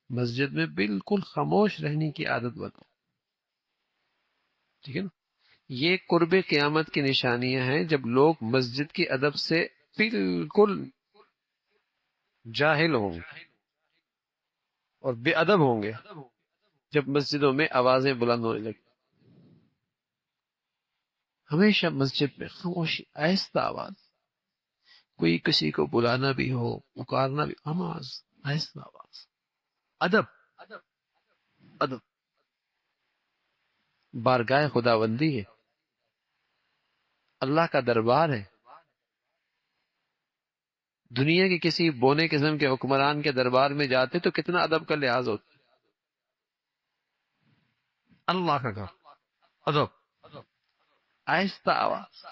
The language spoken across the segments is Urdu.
مسجد میں بالکل خاموش رہنے کی عادت بنو، ٹھیک ہے نا؟ یہ قرب قیامت کی نشانیاں ہیں، جب لوگ مسجد کی ادب سے بالکل جاہل ہوں گے اور بے ادب ہوں گے، جب مسجدوں میں آوازیں بلند ہونے لگی۔ ہمیشہ مسجد میں خاموشی، آہستہ آواز، کوئی کسی کو بلانا بھی ہو، پکارنا بھی، آواز آہستہ آواز، ادب ادب۔ بارگاہ خداوندی ہے، اللہ کا دربار ہے۔ دنیا کے کسی بونے قسم کے حکمران کے دربار میں جاتے تو کتنا ادب کا لحاظ ہوتا۔ اللہ کا گھر، ادب، آہستہ آواز،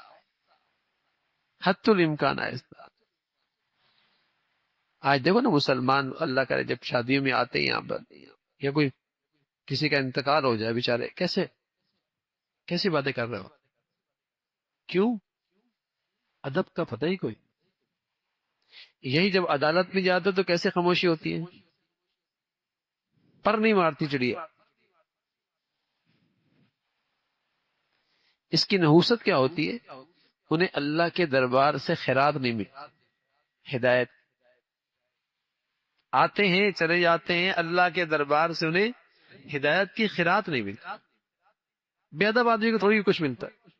حتی الامکان آہستہ۔ آج دیکھو نا مسلمان اللہ کرے جب شادیوں میں آتے ہیں یہاں پر، یا کوئی کسی کا انتقال ہو جائے، بیچارے کیسی باتیں کر رہے ہو؟ کیوں؟ ادب کا پتہ ہی کوئی۔ یہی جب عدالت میں جاتے تو کیسے خاموشی ہوتی ہے، پر نہیں مارتی چڑیا۔ اس کی نحوست کیا ہوتی ہے؟ انہیں اللہ کے دربار سے خیرات نہیں ملتی، ہدایت۔ آتے ہیں چلے جاتے ہیں، اللہ کے دربار سے انہیں ہدایت کی خیرات نہیں ملتی۔ بے ادب آدمی کو تھوڑی کچھ ملتا ہے۔